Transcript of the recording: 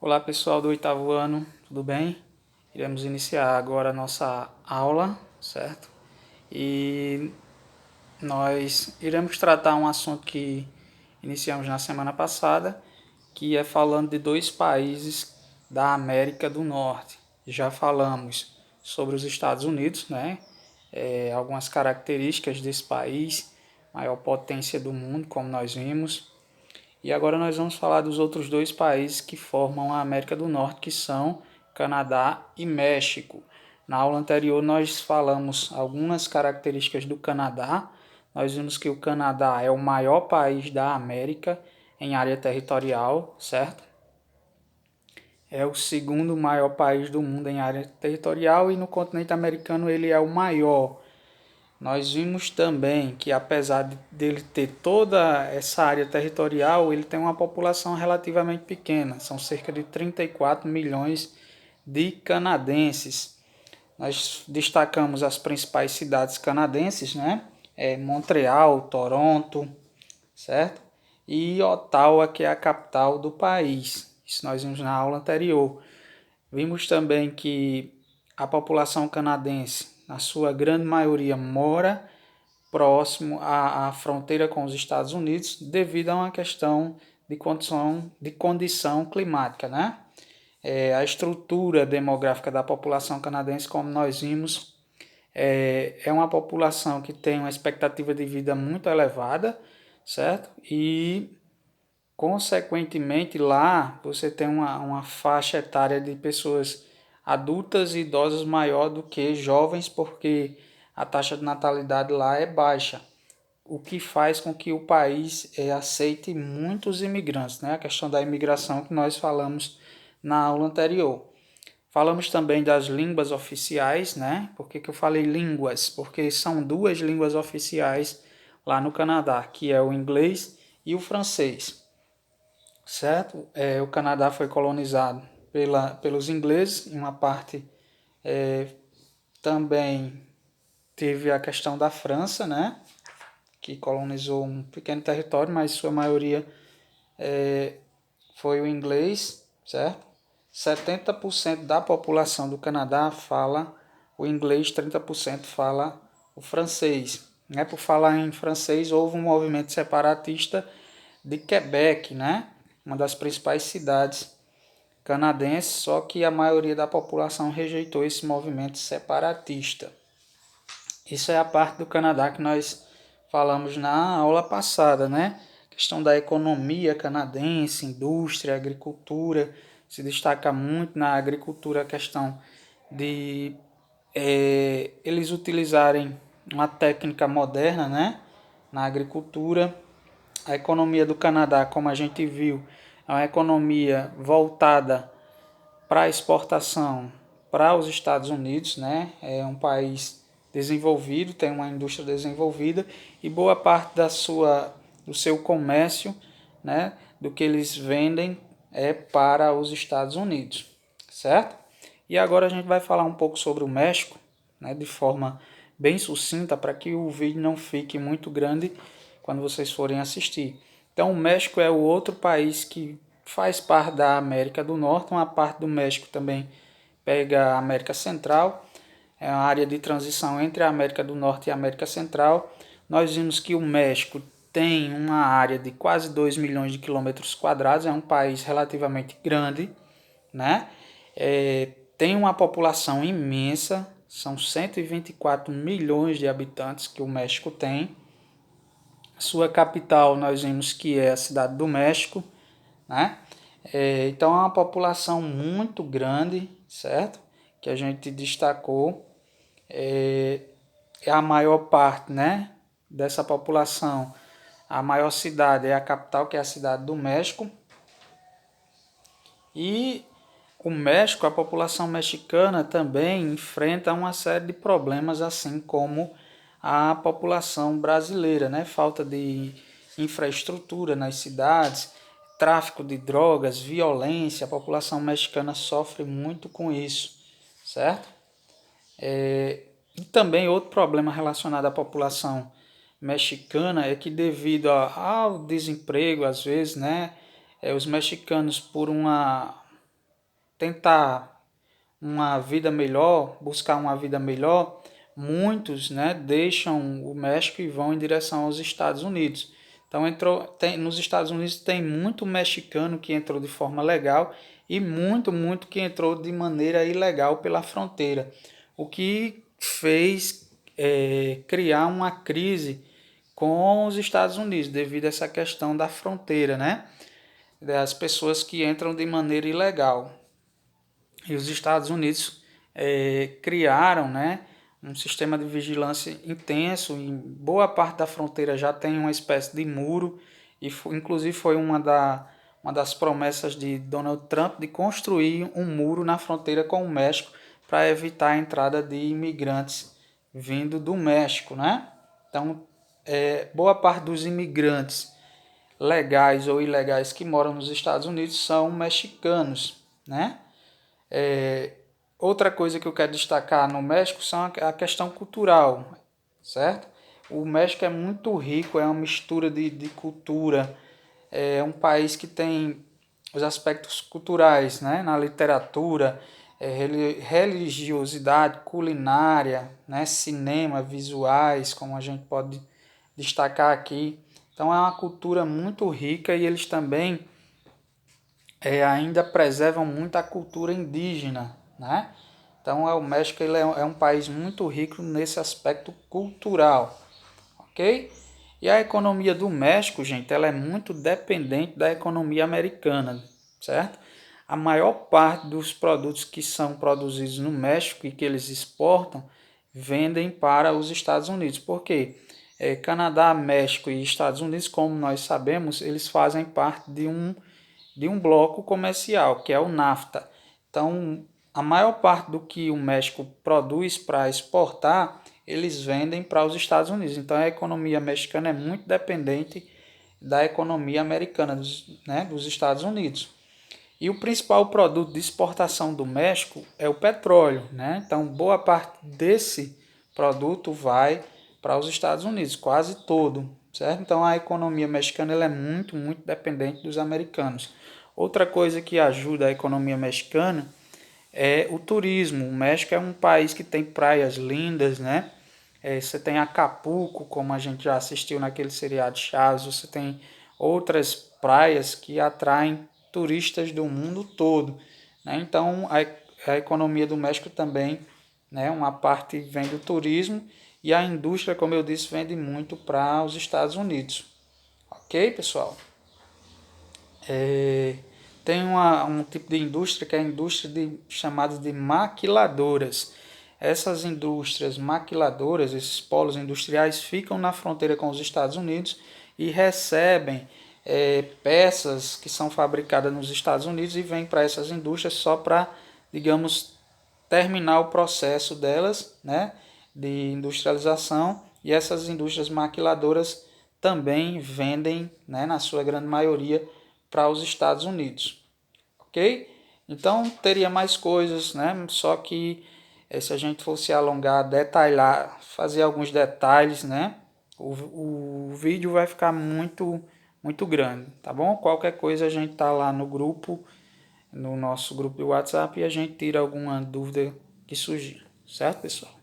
Olá pessoal do oitavo ano, tudo bem? Iremos iniciar agora a nossa aula, certo? E nós iremos tratar um assunto que iniciamos na semana passada, que é falando de dois países da América do Norte. Já falamos sobre os Estados Unidos, né? Algumas características desse país, maior potência do mundo, como nós vimos. E agora nós vamos falar dos outros dois países que formam a América do Norte, que são Canadá e México. Na aula anterior nós falamos algumas características do Canadá. Nós vimos que o Canadá é o maior país da América em área territorial, certo? É o segundo maior país do mundo em área territorial e no continente americano ele é o maior. Nós vimos também que, apesar dele ter toda essa área territorial, ele tem uma população relativamente pequena, são cerca de 34 milhões de canadenses. Nós destacamos as principais cidades canadenses, né? Montreal, Toronto, certo? E Ottawa, que é a capital do país. Isso nós vimos na aula anterior. Vimos também que a população canadense, na sua grande maioria, mora próximo à fronteira com os Estados Unidos devido a uma questão de condição climática, né? A estrutura demográfica da população canadense, como nós vimos, é uma população que tem uma expectativa de vida muito elevada, certo? E, consequentemente, lá você tem uma faixa etária de pessoas adultas e idosas maior do que jovens, porque a taxa de natalidade lá é baixa, o que faz com que o país aceite muitos imigrantes, né? A questão da imigração que nós falamos na aula anterior. Falamos também das línguas oficiais, né? Por que eu falei línguas? Porque são duas línguas oficiais lá no Canadá, que é o inglês e o francês, certo? O Canadá foi colonizado pelos ingleses, em uma parte também teve a questão da França, né? Que colonizou um pequeno território, mas sua maioria foi o inglês, certo? 70% da população do Canadá fala o inglês, 30% fala o francês. Né? Por falar em francês, houve um movimento separatista de Quebec, né? Uma das principais cidades canadenses, só que a maioria da população rejeitou esse movimento separatista. Isso é a parte do Canadá que nós falamos na aula passada, né? Questão da economia canadense, indústria, agricultura, se destaca muito na agricultura a questão de eles utilizarem uma técnica moderna, né? Na agricultura. A economia do Canadá, como a gente viu, é uma economia voltada para a exportação para os Estados Unidos, né? É um país desenvolvido, tem uma indústria desenvolvida e boa parte do seu comércio, né, do que eles vendem é para os Estados Unidos, certo? E agora a gente vai falar um pouco sobre o México, né, de forma bem sucinta para que o vídeo não fique muito grande quando vocês forem assistir. Então, o México é o outro país que faz parte da América do Norte, uma parte do México também pega a América Central, é uma área de transição entre a América do Norte e a América Central. Nós vimos que o México tem uma área de quase 2 milhões de quilômetros quadrados, é um país relativamente grande, né? Tem uma população imensa, são 124 milhões de habitantes que o México tem. Sua capital nós vimos que é a cidade do México, né? Então é uma população muito grande, certo? Que a gente destacou. É a maior parte, né, dessa população. A maior cidade é a capital, que é a cidade do México. E o México, a população mexicana também enfrenta uma série de problemas, assim como a população brasileira, né? Falta de infraestrutura nas cidades, tráfico de drogas, violência. A população mexicana sofre muito com isso, certo? E também outro problema relacionado à população mexicana é que devido ao desemprego, às vezes, né, os mexicanos por uma tentar uma vida melhor, buscar uma vida melhor, muitos, né, deixam o México e vão em direção aos Estados Unidos. Então nos Estados Unidos tem muito mexicano que entrou de forma legal e muito que entrou de maneira ilegal pela fronteira, o que fez criar uma crise com os Estados Unidos devido a essa questão da fronteira, né? Das pessoas que entram de maneira ilegal. E os Estados Unidos criaram, né, um sistema de vigilância intenso. Em boa parte da fronteira já tem uma espécie de muro, e inclusive foi uma das promessas de Donald Trump de construir um muro na fronteira com o México para evitar a entrada de imigrantes vindo do México, né? Então, boa parte dos imigrantes legais ou ilegais que moram nos Estados Unidos são mexicanos, né? Outra coisa que eu quero destacar no México são a questão cultural, certo? O México é muito rico, é uma mistura de cultura, é um país que tem os aspectos culturais, né? Na literatura, religiosidade, culinária, né? Cinema, visuais, como a gente pode destacar aqui. Então é uma cultura muito rica e eles também ainda preservam muito a cultura indígena, né? Então o México ele é um país muito rico nesse aspecto cultural, ok? E a economia do México, gente, ela é muito dependente da economia americana, certo? A maior parte dos produtos que são produzidos no México e que eles exportam vendem para os Estados Unidos. Por quê? Canadá, México e Estados Unidos, como nós sabemos, eles fazem parte de um bloco comercial, que é o NAFTA. Então, a maior parte do que o México produz para exportar, eles vendem para os Estados Unidos. Então, a economia mexicana é muito dependente da economia americana, dos Estados Unidos. E o principal produto de exportação do México é o petróleo, né? Então, boa parte desse produto vai para os Estados Unidos, quase todo, certo? Então, a economia mexicana ela é muito dependente dos americanos. Outra coisa que ajuda a economia mexicana é o turismo. O México é um país que tem praias lindas, né? Você tem Acapulco, como a gente já assistiu naquele seriado Chaves, você tem outras praias que atraem turistas do mundo todo, né? Então a economia do México também, né, uma parte vem do turismo e a indústria, como eu disse, vende muito para os Estados Unidos. Ok, pessoal? Tem um tipo de indústria que é a indústria chamada de maquiladoras. Essas indústrias maquiladoras, esses polos industriais, ficam na fronteira com os Estados Unidos e recebem peças que são fabricadas nos Estados Unidos e vêm para essas indústrias só para, digamos, terminar o processo delas, né, de industrialização. E essas indústrias maquiladoras também vendem, né, na sua grande maioria, para os Estados Unidos, ok? Então teria mais coisas, né? Só que se a gente fosse alongar, detalhar, fazer alguns detalhes, né? O vídeo vai ficar muito grande, tá bom? Qualquer coisa a gente tá lá no grupo, no nosso grupo de WhatsApp e a gente tira alguma dúvida que surgir, certo, pessoal?